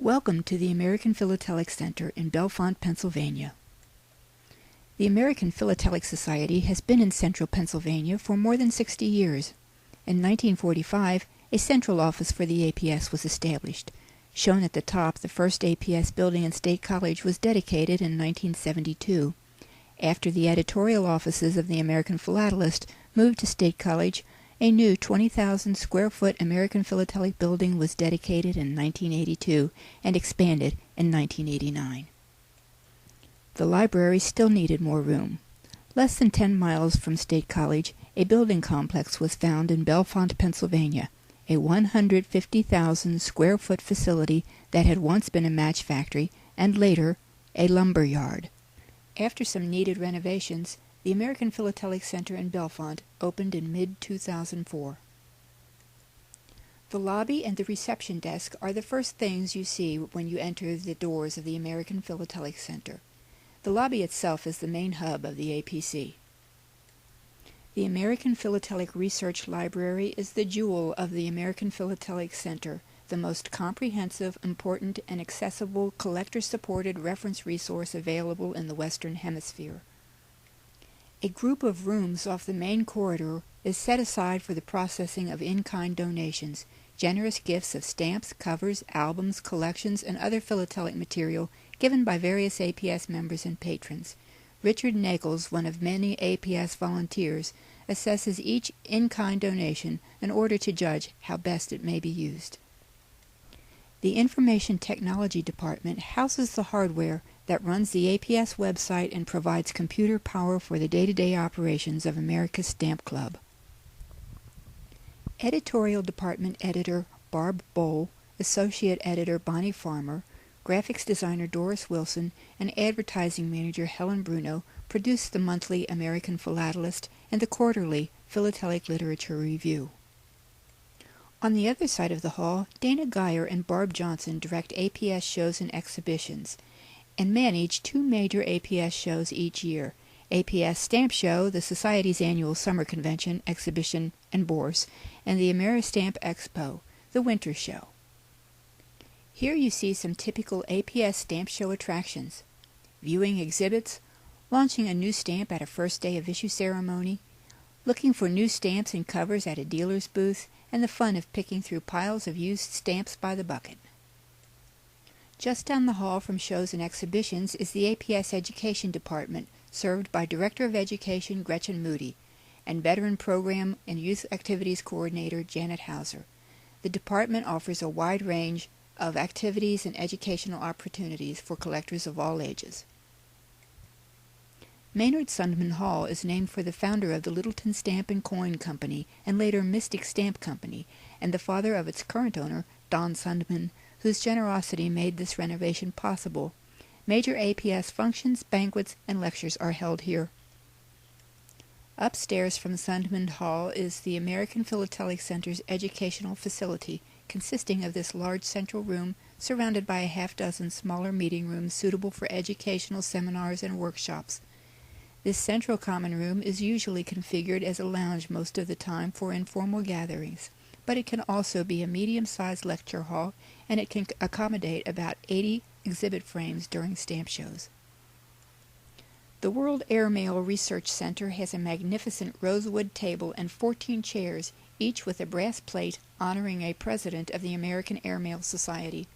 Welcome to the American Philatelic Center in Bellefonte, Pennsylvania. The American Philatelic Society has been in central Pennsylvania for more than 60 years. In 1945, a central office for the APS was established. Shown at the top, the first APS building in State College was dedicated in 1972. After the editorial offices of the American Philatelist moved to State College, a new 20,000-square-foot American Philatelic building was dedicated in 1982 and expanded in 1989. The library still needed more room. Less than 10 miles from State College, a building complex was found in Bellefonte, Pennsylvania, a 150,000-square-foot facility that had once been a match factory and later a lumber yard. After some needed renovations, the American Philatelic Center in Bellefonte opened in mid-2004. The lobby and the reception desk are the first things you see when you enter the doors of the American Philatelic Center. The lobby itself is the main hub of the APC. The American Philatelic Research Library is the jewel of the American Philatelic Center, the most comprehensive, important, and accessible collector-supported reference resource available in the Western Hemisphere. A group of rooms off the main corridor is set aside for the processing of in-kind donations, generous gifts of stamps, covers, albums, collections, and other philatelic material given by various APS members and patrons. Richard Nagels, one of many APS volunteers, assesses each in-kind donation in order to judge how best it may be used. The Information Technology Department houses the hardware that runs the APS website and provides computer power for the day-to-day operations of America's Stamp Club. Editorial Department Editor Barb Bowl, Associate Editor Bonnie Farmer, Graphics Designer Doris Wilson, and Advertising Manager Helen Bruno produce the monthly American Philatelist and the quarterly Philatelic Literature Review. On the other side of the hall, Dana Geyer and Barb Johnson direct APS shows and exhibitions, and manage two major APS shows each year: Aps Stamp Show, the Society's annual summer convention, exhibition, and bourse, and the AmeriStamp Expo, the winter show. Here you see some typical APS Stamp Show attractions: viewing exhibits, launching a new stamp at a first day of issue ceremony, looking for new stamps and covers at a dealer's booth, and the fun of picking through piles of used stamps by the bucket. Just down the hall from shows and exhibitions is the APS Education Department, served by Director of Education Gretchen Moody and Veteran Program and Youth Activities Coordinator Janet Hauser. The department offers a wide range of activities and educational opportunities for collectors of all ages. Maynard Sunderman Hall is named for the founder of the Littleton Stamp and Coin Company and later Mystic Stamp Company, and the father of its current owner, Don Sunderman, whose generosity made this renovation possible. Major APS functions, banquets, and lectures are held here. Upstairs from Sunderman Hall is the American Philatelic Center's educational facility, consisting of this large central room surrounded by a half-dozen smaller meeting rooms suitable for educational seminars and workshops. This central common room is usually configured as a lounge most of the time for informal gatherings, but it can also be a medium-sized lecture hall, and it can accommodate about 80 exhibit frames during stamp shows. The World Airmail Research Center has a magnificent rosewood table and 14 chairs, each with a brass plate honoring a president of the American Airmail Society.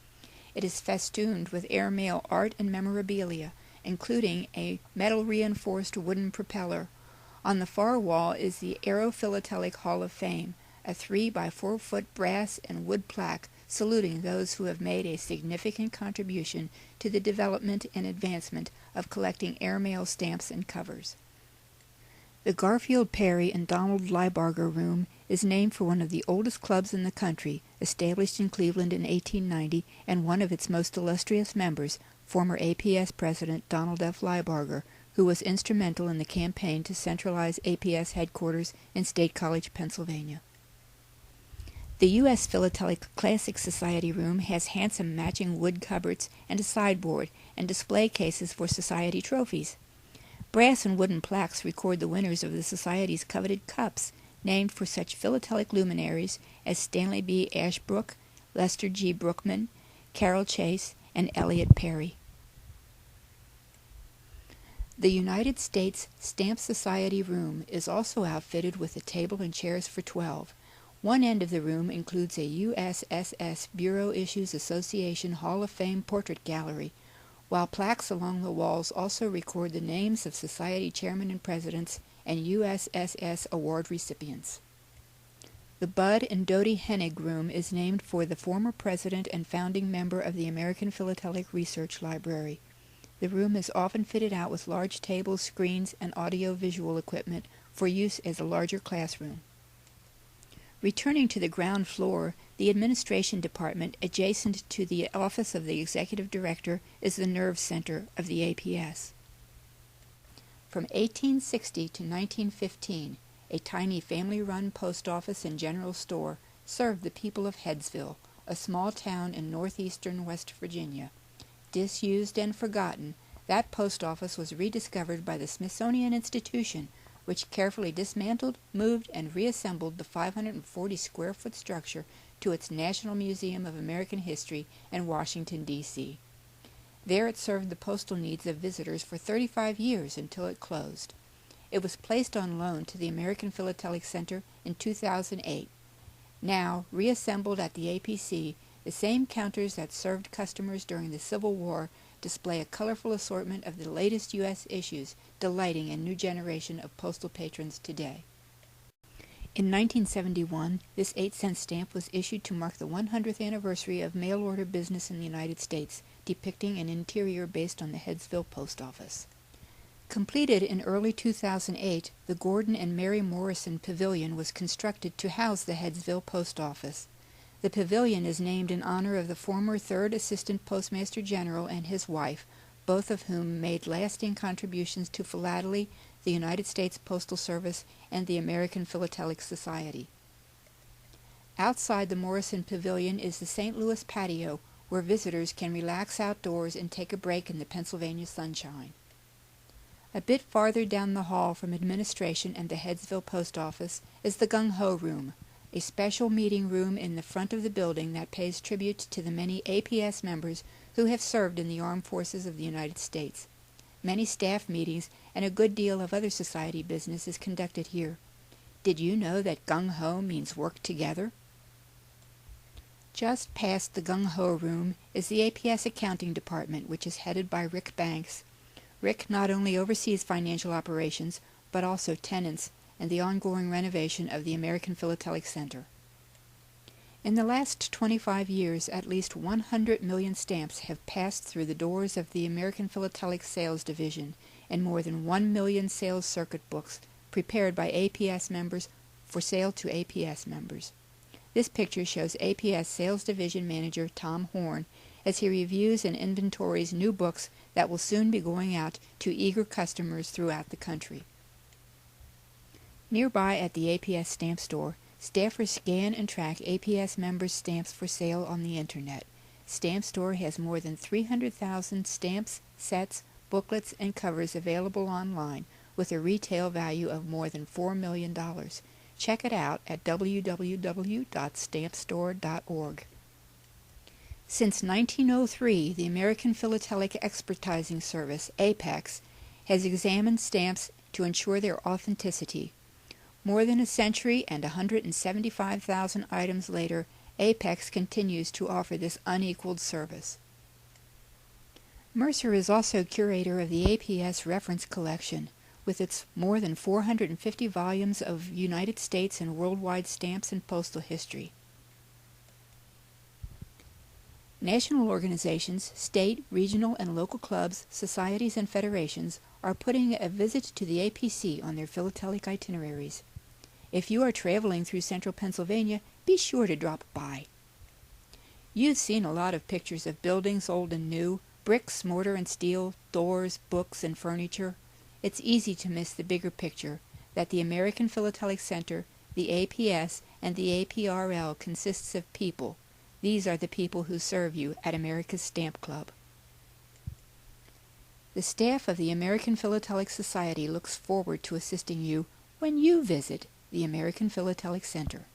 It is festooned with airmail art and memorabilia, including a metal-reinforced wooden propeller. On the far wall is the Aero Philatelic Hall of Fame, a 3 by 4 foot brass and wood plaque saluting those who have made a significant contribution to the development and advancement of collecting airmail stamps and covers. The Garfield Perry and Donald Liebarger Room is named for one of the oldest clubs in the country, established in Cleveland in 1890, and one of its most illustrious members, former APS President Donald F. Liebarger, who was instrumental in the campaign to centralize APS headquarters in State College, Pennsylvania. The U.S. Philatelic Classic Society Room has handsome matching wood cupboards and a sideboard and display cases for society trophies. Brass and wooden plaques record the winners of the Society's coveted cups, named for such philatelic luminaries as Stanley B. Ashbrook, Lester G. Brookman, Carol Chase, and Elliot Perry. The United States Stamp Society room is also outfitted with a table and chairs for 12. One end of the room includes a USSS Bureau Issues Association Hall of Fame portrait gallery, while plaques along the walls also record the names of Society chairmen and presidents and USSS award recipients. The Bud and Dodie Hennig room is named for the former president and founding member of the American Philatelic Research Library. The room is often fitted out with large tables, screens, and audio-visual equipment for use as a larger classroom. Returning to the ground floor, the Administration Department, adjacent to the Office of the Executive Director, is the nerve center of the APS. From 1860 to 1915, a tiny family-run post office and general store served the people of Headsville, a small town in northeastern West Virginia. Disused and forgotten, that post office was rediscovered by the Smithsonian Institution, which carefully dismantled, moved, and reassembled the 540-square-foot structure to its National Museum of American History in Washington, D.C. There it served the postal needs of visitors for 35 years until it closed. It was placed on loan to the American Philatelic Center in 2008. Now, reassembled at the APC, the same counters that served customers during the Civil War display a colorful assortment of the latest U.S. issues, delighting a new generation of postal patrons today. In 1971, this 8-cent stamp was issued to mark the 100th anniversary of mail-order business in the United States, depicting an interior based on the Headsville Post Office. Completed in early 2008, the Gordon and Mary Morrison Pavillion was constructed to house the Headsville Post Office. The pavilion is named in honor of the former 3rd Assistant Postmaster General and his wife, both of whom made lasting contributions to philately, the United States Postal Service, and the American Philatelic Society. Outside the Morrison Pavilion is the St. Louis Patio, where visitors can relax outdoors and take a break in the Pennsylvania sunshine. A bit farther down the hall from administration and the Headsville Post Office is the Gung Ho Room, a special meeting room in the front of the building that pays tribute to the many APS members who have served in the armed forces of the United States. Many staff meetings and a good deal of other society business is conducted here. Did you know that Gung Ho means work together? Just past the Gung Ho Room is the APS Accounting Department, which is headed by Rick Banks. Rick not only oversees financial operations, but also tenants and the ongoing renovation of the American Philatelic Center. In the last 25 years, at least 100 million stamps have passed through the doors of the American Philatelic Sales Division, and more than 1 million sales circuit books prepared by APS members for sale to APS members. This picture shows APS Sales Division Manager Tom Horn as he reviews and inventories new books that will soon be going out to eager customers throughout the country. Nearby at the APS Stamp Store, staffers scan and track APS members' stamps for sale on the Internet. Stamp Store has more than 300,000 stamps, sets, booklets, and covers available online with a retail value of more than $4 million. Check it out at www.stampstore.org. Since 1903, the American Philatelic Expertising Service, APEX, has examined stamps to ensure their authenticity. More than a century and 175,000 items later, APEX continues to offer this unequaled service. Mercer is also curator of the APS Reference Collection, with its more than 450 volumes of United States and worldwide stamps and postal history. National organizations, state, regional, and local clubs, societies, and federations are putting a visit to the APC on their philatelic itineraries. If you are traveling through central Pennsylvania, be sure to drop by. You've seen a lot of pictures of buildings old and new, bricks, mortar and steel, doors, books, and furniture. It's easy to miss the bigger picture, that the American Philatelic Center, the APS, and the APRL consists of people. These are the people who serve you at America's Stamp Club. The staff of the American Philatelic Society looks forward to assisting you when you visit the American Philatelic Center.